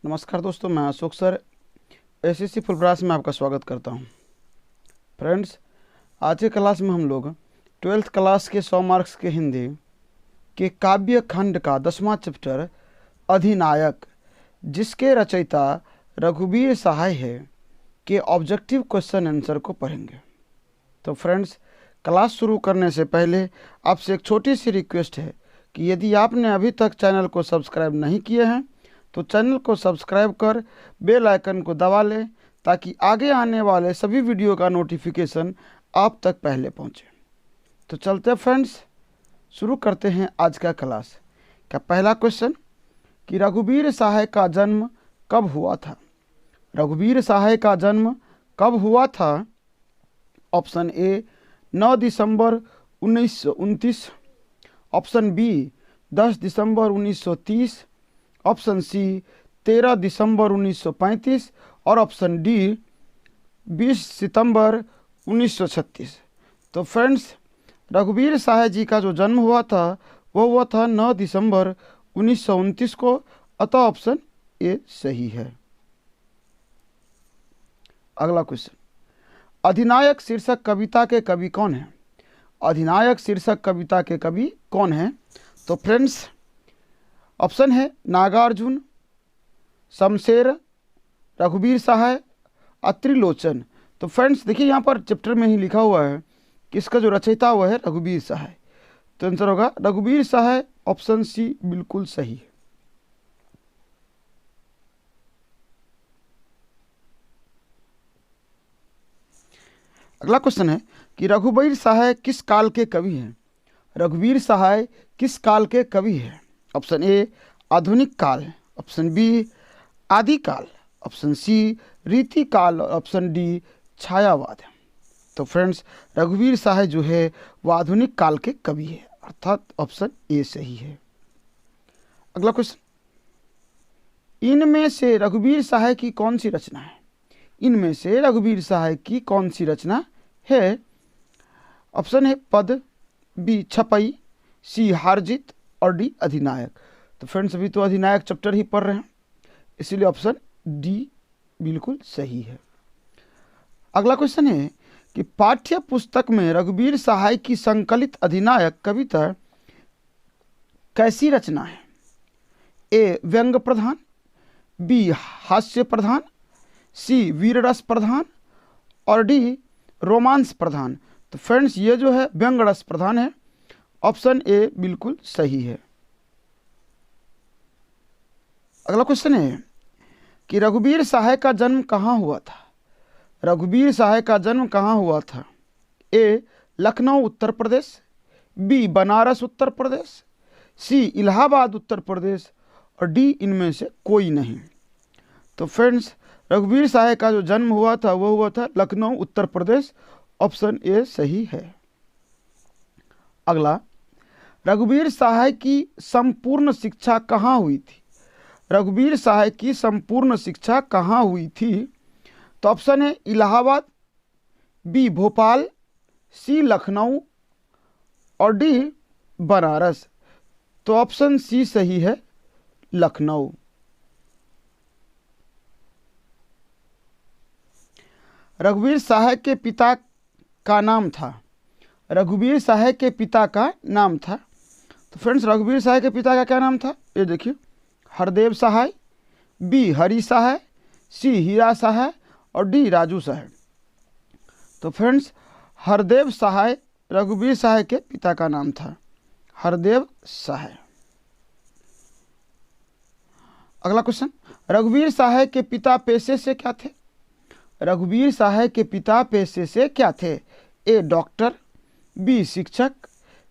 नमस्कार दोस्तों, मैं अशोक सर एसएससी फुलब्रास में आपका स्वागत करता हूं। फ्रेंड्स, आज के क्लास में हम लोग 12th क्लास के 100 मार्क्स के हिंदी के काव्य खंड का 10वां चैप्टर अधिनायक, जिसके रचयिता रघुवीर सहाय है, के ऑब्जेक्टिव क्वेश्चन आंसर को पढ़ेंगे। तो फ्रेंड्स, क्लास शुरू करने से पहले आपसे एक छोटी सी रिक्वेस्ट है कि यदि आपने अभी तक चैनल को सब्सक्राइब नहीं किए हैं तो चैनल को सब्सक्राइब कर बेल आइकन को दबा लें, ताकि आगे आने वाले सभी वीडियो का नोटिफिकेशन आप तक पहले पहुंचे। तो चलते फ्रेंड्स, शुरू करते हैं आज का क्लास का पहला क्वेश्चन कि रघुवीर सहाय का जन्म कब हुआ था। रघुवीर सहाय का जन्म कब हुआ था? ऑप्शन ए 9 दिसंबर 1929, ऑप्शन बी 10 दिसंबर 1930, ऑप्शन सी 13 दिसंबर 1935 और ऑप्शन डी 20 सितंबर 1936। तो फ्रेंड्स, रघुवीर सहाय जी का जो जन्म हुआ था वो हुआ था 9 दिसंबर 1929 को, अतः ऑप्शन ए सही है। अगला क्वेश्चन, अधिनायक शीर्षक कविता के कवि कौन हैं? अधिनायक शीर्षक कविता के कवि कौन हैं? तो फ्रेंड्स, ऑप्शन है नागार्जुन, शमशेर, रघुवीर सहाय, त्रिलोचन। तो फ्रेंड्स देखिए, यहाँ पर चैप्टर में ही लिखा हुआ है कि इसका जो रचयिता हुआ है रघुवीर सहाय, तो आंसर होगा रघुवीर सहाय, ऑप्शन सी बिल्कुल सही है। अगला क्वेश्चन है कि रघुवीर सहाय किस काल के कवि हैं? रघुवीर सहाय किस काल के कवि हैं? ऑप्शन ए आधुनिक काल, ऑप्शन बी आदिकाल, ऑप्शन सी रीति काल और ऑप्शन डी छायावाद। तो फ्रेंड्स, रघुवीर सहाय जो है वो आधुनिक काल के कवि है, अर्थात ऑप्शन ए सही है। अगला क्वेश्चन, इनमें से रघुवीर सहाय की कौन सी रचना है? इनमें से रघुवीर सहाय की कौन सी रचना है? ऑप्शन है पद, बी छपई, सी हारजीत और डी अधिनायक। तो फ्रेंड्स, अभी तो अधिनायक चैप्टर ही पढ़ रहे हैं, इसीलिए ऑप्शन डी बिल्कुल सही है। अगला क्वेश्चन है कि पाठ्य पुस्तक में रघुवीर सहाय की संकलित अधिनायक कविता कैसी रचना है? ए व्यंग्य प्रधान, बी हास्य प्रधान, सी वीर रस प्रधान और डी रोमांस प्रधान। तो फ्रेंड्स, ये जो है व्यंग्य रस प्रधान है, ऑप्शन ए बिल्कुल सही है। अगला क्वेश्चन है कि रघुवीर सहाय का जन्म कहाँ हुआ था? रघुवीर सहाय का जन्म कहाँ हुआ था? ए लखनऊ उत्तर प्रदेश, बी बनारस उत्तर प्रदेश, सी इलाहाबाद उत्तर प्रदेश और डी इनमें से कोई नहीं। तो फ्रेंड्स, रघुवीर सहाय का जो जन्म हुआ था वो हुआ था लखनऊ उत्तर प्रदेश, ऑप्शन ए सही है। अगला, रघुवीर सहाय की संपूर्ण शिक्षा कहाँ हुई थी? रघुवीर सहाय की संपूर्ण शिक्षा कहाँ हुई थी? तो ऑप्शन है इलाहाबाद, बी भोपाल, सी लखनऊ और डी बनारस। तो ऑप्शन सी सही है, लखनऊ। रघुवीर सहाय के पिता का नाम था। रघुवीर सहाय के पिता का नाम था। तो फ्रेंड्स, रघुवीर सहाय के पिता का क्या नाम था? ये देखिए, हरदेव सहाय, बी हरि सहाय, सी हीरा सहाय और डी राजू सहाय। तो फ्रेंड्स, हरदेव सहाय रघुवीर सहाय के पिता का नाम था, हरदेव सहाय। अगला क्वेश्चन, रघुवीर सहाय के पिता पेशे से क्या थे? रघुवीर सहाय के पिता पेशे से क्या थे? ए डॉक्टर, बी शिक्षक,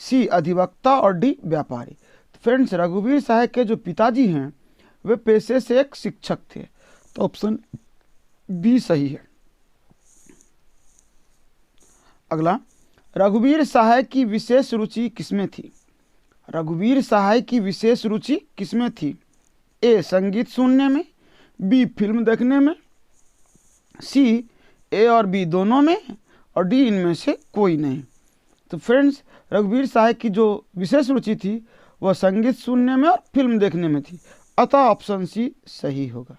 सी अधिवक्ता और डी व्यापारी। फ्रेंड्स, रघुवीर सहाय के जो पिताजी हैं वे पेशे से एक शिक्षक थे, तो ऑप्शन बी सही है। अगला, रघुवीर सहाय की विशेष रुचि किसमें थी? रघुवीर सहाय की विशेष रुचि किसमें थी? ए संगीत सुनने में, बी फिल्म देखने में, सी ए और बी दोनों में और डी इनमें से कोई नहीं। तो फ्रेंड्स, रघुवीर सहाय की जो विशेष रुचि थी वह संगीत सुनने में और फिल्म देखने में थी, अतः ऑप्शन सी सही होगा।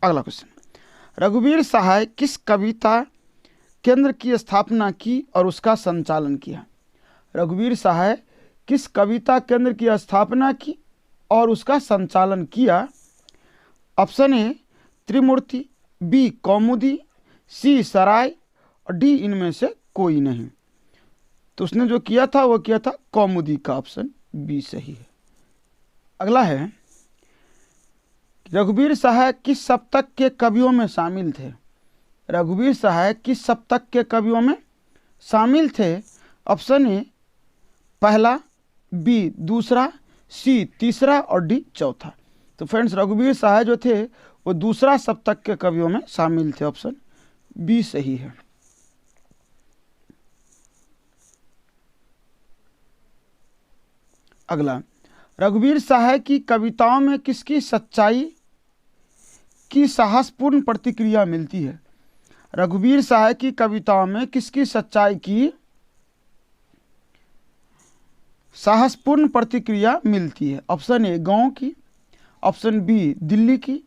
अगला क्वेश्चन, रघुवीर सहाय किस कविता केंद्र की स्थापना की और उसका संचालन किया? रघुवीर सहाय किस कविता केंद्र की स्थापना की और उसका संचालन किया? ऑप्शन ए त्रिमूर्ति, बी कौमुदी, सी सराय और डी इनमें से कोई नहीं। तो उसने जो किया था वो किया था कौमुदी का, ऑप्शन बी सही है। अगला है, रघुवीर सहाय किस सप्तक के कवियों में शामिल थे? रघुवीर सहाय किस सप्तक के कवियों में शामिल थे? ऑप्शन ए पहला, बी दूसरा, सी तीसरा और डी चौथा। तो फ्रेंड्स रघुवीर सहाय जो थे वो दूसरा सप्तक के कवियों में शामिल थे, ऑप्शन बी सही है। अगला, रघुवीर सहाय की कविताओं में किसकी सच्चाई की साहसपूर्ण प्रतिक्रिया मिलती है? रघुवीर सहाय की कविताओं में किसकी सच्चाई की साहसपूर्ण प्रतिक्रिया मिलती है? ऑप्शन ए गांव की, ऑप्शन बी दिल्ली की,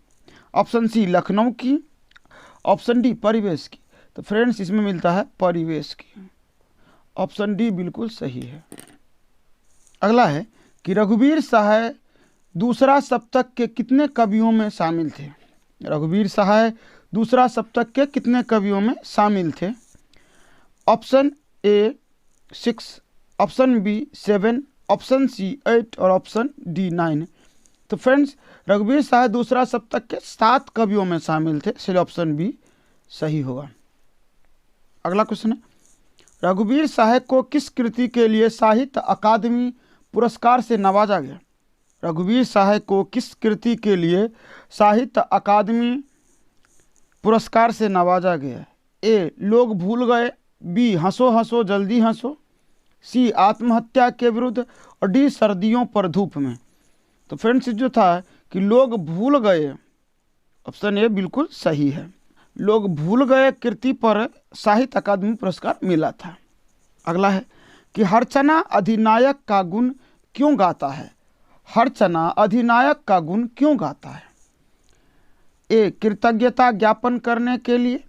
ऑप्शन सी लखनऊ की, ऑप्शन डी परिवेश की। तो फ्रेंड्स इसमें मिलता है परिवेश की, ऑप्शन डी बिल्कुल सही है। अगला है कि रघुवीर सहाय दूसरा सप्तक के कितने कवियों में शामिल थे? रघुवीर सहाय दूसरा सप्तक के कितने कवियों में शामिल थे? Option A 6, option B 7, option C 8 और ऑप्शन डी 9। तो फ्रेंड्स रघुवीर सहाय दूसरा सप्तक के 7 कवियों में शामिल थे, इसलिए ऑप्शन बी सही होगा। अगला क्वेश्चन है, रघुवीर सहाय को किस कृति के लिए साहित्य अकादमी पुरस्कार से नवाजा गया? रघुवीर सहाय को किस कृति के लिए साहित्य अकादमी पुरस्कार से नवाजा गया? ए लोग भूल गए, बी हंसो हंसो जल्दी हंसो, सी आत्महत्या के विरुद्ध और डी सर्दियों पर धूप में। तो फ्रेंड्स जो था कि लोग भूल गए, ऑप्शन ए बिल्कुल सही है। लोग भूल गए कृति पर साहित्य अकादमी पुरस्कार मिला था। अगला है कि हरचना अधिनायक का गुण क्यों गाता है? हरचना अधिनायक का गुण क्यों गाता है? ए कृतज्ञता ज्ञापन करने के लिए,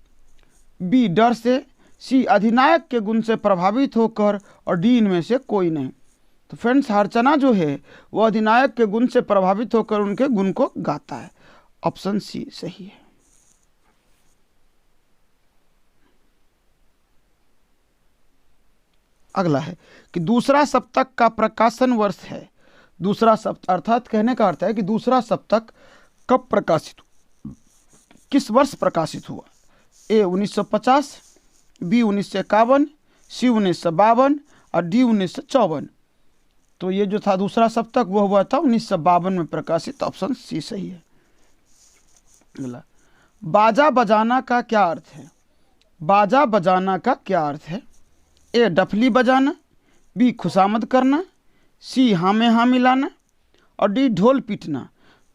बी डर से, सी अधिनायक के गुण से प्रभावित होकर और डी इनमें से कोई नहीं। तो फ्रेंड्स हरचना जो है वो अधिनायक के गुण से प्रभावित होकर उनके गुण को गाता है, ऑप्शन सी सही है। अगला है कि दूसरा सप्तक का प्रकाशन वर्ष है। दूसरा सप्तक अर्थात कहने का अर्थ है कि दूसरा सप्तक कब प्रकाशित, किस वर्ष प्रकाशित हुआ? ए 1950, बी 1951, सी 1952 और डी 1954। तो ये जो था दूसरा सप्तक वो हुआ था 1952 में प्रकाशित, ऑप्शन सी सही है। अगला, बाजा बजाना का क्या अर्थ है? बाजा बजाना का क्या अर्थ है? ए डफली बजाना, बी खुशामद करना, सी हाँ में हाँ मिलाना और डी ढोल पीटना।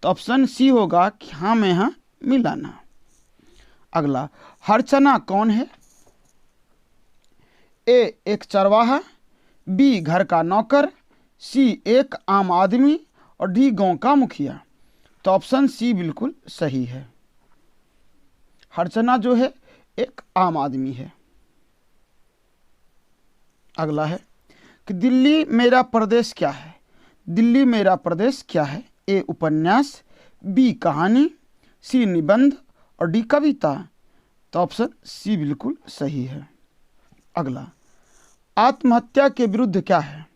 तो ऑप्शन सी होगा कि हाँ में हाँ मिलाना। अगला, हरचना कौन है? ए एक चरवाहा, बी घर का नौकर, सी एक आम आदमी और डी गांव का मुखिया। तो ऑप्शन सी बिल्कुल सही है। हरचना जो है एक आम आदमी है। अगला है कि दिल्ली मेरा प्रदेश क्या है? दिल्ली मेरा प्रदेश क्या है? ए उपन्यास, बी कहानी, सी निबंध और डी कविता। तो ऑप्शन सी बिल्कुल सही है। अगला, आत्महत्या के विरुद्ध क्या है?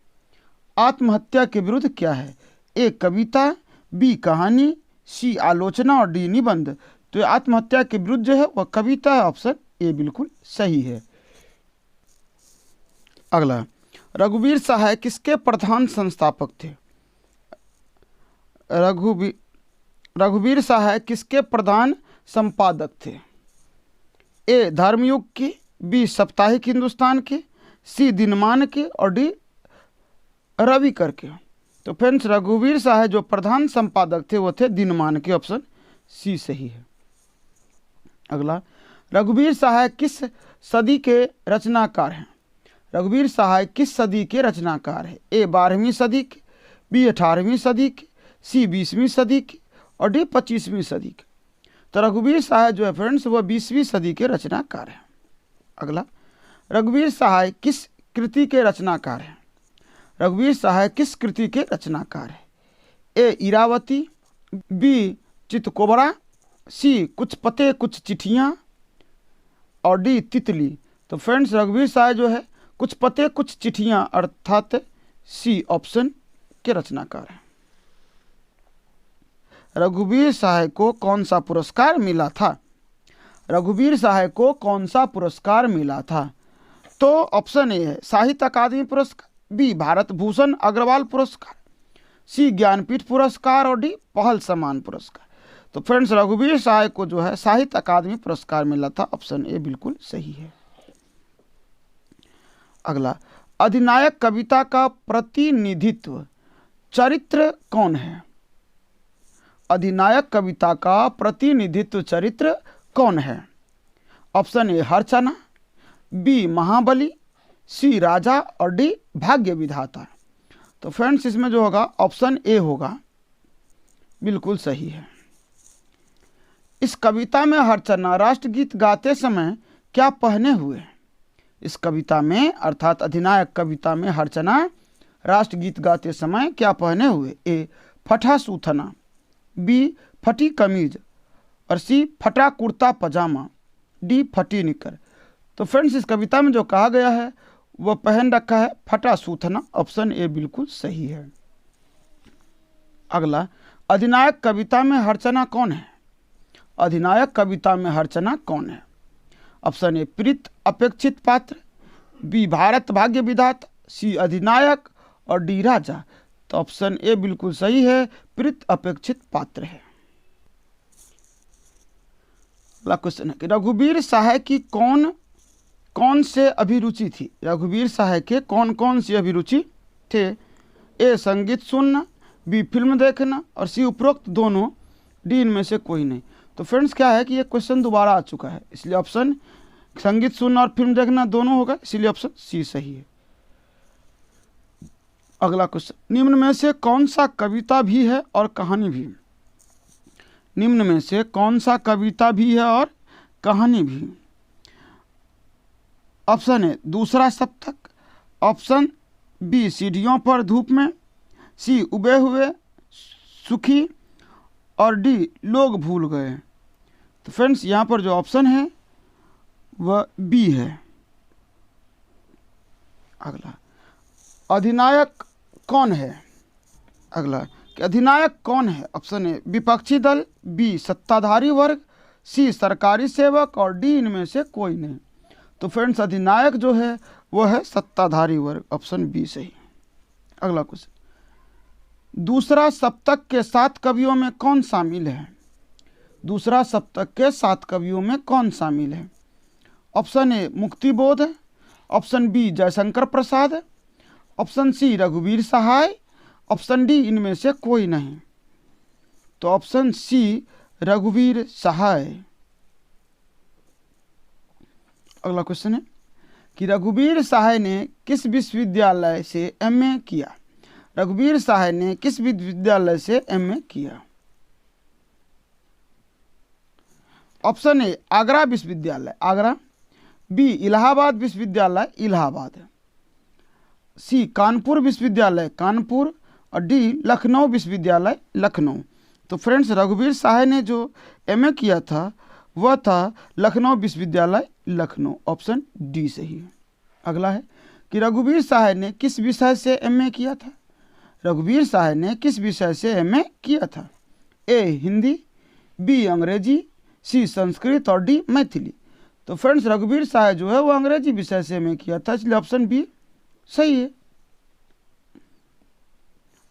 आत्महत्या के विरुद्ध क्या है? ए कविता, बी कहानी, सी आलोचना और डी निबंध। तो आत्महत्या के विरुद्ध जो है वह कविता है, ऑप्शन ए बिल्कुल सही है। अगला, रघुवीर सहाय किसके प्रधान संस्थापक थे? रघुवीर सहाय किसके प्रधान संपादक थे? ए धर्मयुग के, बी साप्ताहिक हिंदुस्तान के, सी दिनमान के और डी रविकर के। तो फ्रेंड्स रघुवीर सहाय जो प्रधान संपादक थे वो थे दिनमान के, ऑप्शन सी सही है। अगला, रघुवीर सहाय किस सदी के रचनाकार हैं? रघुवीर सहाय किस सदी के रचनाकार है? ए 12वीं सदी के, बी 18वीं सदी के, सी 20वीं सदी के और डी 25वीं सदी के। तो रघुवीर सहाय जो है फ्रेंड्स वह 20वीं सदी के रचनाकार हैं। अगला, रघुवीर सहाय किस कृति के रचनाकार हैं? रघुवीर सहाय किस कृति के रचनाकार है? ए इरावती, बी चितकोबरा, सी कुछ पते कुछ चिट्ठियाँ और डी तितली। तो फ्रेंड्स रघुवीर सहाय जो है कुछ पते कुछ चिट्ठियाँ अर्थात सी ऑप्शन के रचनाकार हैं। रघुवीर सहाय को कौन सा पुरस्कार मिला था? रघुवीर सहाय को कौन सा पुरस्कार मिला था? तो ऑप्शन ए है साहित्य अकादमी पुरस्कार, बी भारत भूषण अग्रवाल पुरस्कार, सी ज्ञानपीठ पुरस्कार और डी पहल सम्मान पुरस्कार। तो फ्रेंड्स रघुवीर सहाय को जो है साहित्य अकादमी पुरस्कार मिला था। ऑप्शन ए बिल्कुल सही है। अगला, अधिनायक कविता का प्रतिनिधित्व चरित्र कौन है? अधिनायक कविता का प्रतिनिधित्व चरित्र कौन है? ऑप्शन ए हरचना, बी महाबली, सी राजा और डी भाग्य विधाता। तो फ्रेंड्स इसमें जो होगा ऑप्शन ए होगा, बिल्कुल सही है। इस कविता में हरचना राष्ट्रगीत गाते समय क्या पहने हुए हैं? इस कविता में अर्थात अधिनायक कविता में हरचना राष्ट्रगीत गाते समय क्या पहने हुए? ए फटा सूथना, बी फटी कमीज और सी फटा कुर्ता पजामा, डी फटी निकर। तो फ्रेंड्स इस कविता में जो कहा गया है वह पहन रखा है फटा सूथना। ऑप्शन ए बिल्कुल सही है। अगला, अधिनायक कविता में हरचना कौन है? अधिनायक कविता में हरचना कौन है? ऑप्शन ए प्रीत अपेक्षित पात्र, बी भारत भाग्य विधाता, सी अधिनायक और डी राजा। तो ऑप्शन ए बिल्कुल सही है, प्रीत अपेक्षित पात्र है। अगला क्वेश्चन है कि रघुवीर सहाय की कौन से अभिरुचि थी? रघुवीर सहाय के कौन कौन सी अभिरुचि थे? ए संगीत सुनना, बी फिल्म देखना और सी उपरोक्त दोनों, डी इनमें से कोई नहीं। तो फ्रेंड्स क्या है कि ये क्वेश्चन दोबारा आ चुका है, इसलिए ऑप्शन संगीत सुनना और फिल्म देखना दोनों होगा, इसलिए ऑप्शन सी सही है। अगला क्वेश्चन, निम्न में से कौन सा कविता भी है और कहानी भी? निम्न में से कौन सा कविता भी है और कहानी भी? ऑप्शन ए दूसरा सप्तक, ऑप्शन बी सीढ़ियों पर धूप में, सी उबे हुए सुखी और डी लोग भूल गए। तो फ्रेंड्स यहाँ पर जो ऑप्शन है वह बी है। अगला, अधिनायक कौन है? अगला कि अधिनायक कौन है? ऑप्शन ए विपक्षी दल, बी सत्ताधारी वर्ग, सी सरकारी सेवक और डी इनमें से कोई नहीं। तो फ्रेंड्स अधिनायक जो है वह है सत्ताधारी वर्ग। ऑप्शन बी सही। अगला क्वेश्चन, दूसरा सप्तक के 7 कवियों में कौन शामिल है? दूसरा सप्तक के 7 कवियों में कौन शामिल है? ऑप्शन ए मुक्तिबोध है, ऑप्शन बी जयशंकर प्रसाद है, ऑप्शन सी रघुवीर सहाय, ऑप्शन डी इनमें से कोई नहीं। तो ऑप्शन सी रघुवीर सहाय। अगला क्वेश्चन है कि रघुवीर सहाय ने किस विश्वविद्यालय से एमए किया? रघुवीर सहाय ने किस विश्वविद्यालय से एमए किया? ऑप्शन ए आगरा विश्वविद्यालय आगरा, बी इलाहाबाद विश्वविद्यालय इलाहाबाद, सी कानपुर विश्वविद्यालय कानपुर और डी लखनऊ विश्वविद्यालय लखनऊ। तो फ्रेंड्स रघुवीर सहाय ने जो एमए किया था वह था लखनऊ विश्वविद्यालय लखनऊ। ऑप्शन डी सही है। अगला है कि रघुवीर सहाय ने किस विषय से एमए किया था? रघुवीर सहाय ने किस विषय से एमए किया था? ए हिंदी, बी अंग्रेजी, सी संस्कृत और डी मैथिली। तो फ्रेंड्स रघुवीर सहाय जो है वो अंग्रेजी विषय से एमए किया था, इसलिए ऑप्शन बी सही है।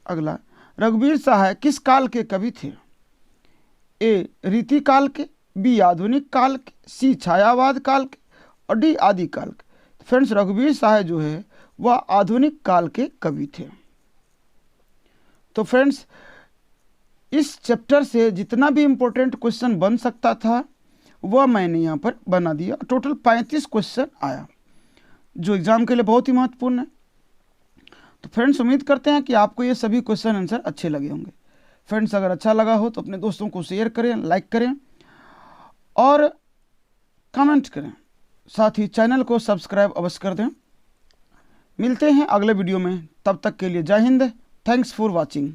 अगला, रघुवीर सहाय किस काल के कवि थे? ए रीति काल के, बी आधुनिक काल के, सी छायावाद काल के और डी आदि काल के। फ्रेंड्स रघुवीर सहाय जो है वह आधुनिक काल के कवि थे। तो फ्रेंड्स इस चैप्टर से जितना भी इम्पोर्टेंट क्वेश्चन बन सकता था वह मैंने यहाँ पर बना दिया। टोटल 35 क्वेश्चन आया, जो एग्ज़ाम के लिए बहुत ही महत्वपूर्ण है। तो फ्रेंड्स, उम्मीद करते हैं कि आपको ये सभी क्वेश्चन आंसर अच्छे लगे होंगे। फ्रेंड्स, अगर अच्छा लगा हो तो अपने दोस्तों को शेयर करें, लाइक करें और कमेंट करें। साथ ही चैनल को सब्सक्राइब अवश्य कर दें। मिलते हैं अगले वीडियो में, तब तक के लिए जय हिंद। Thanks for watching.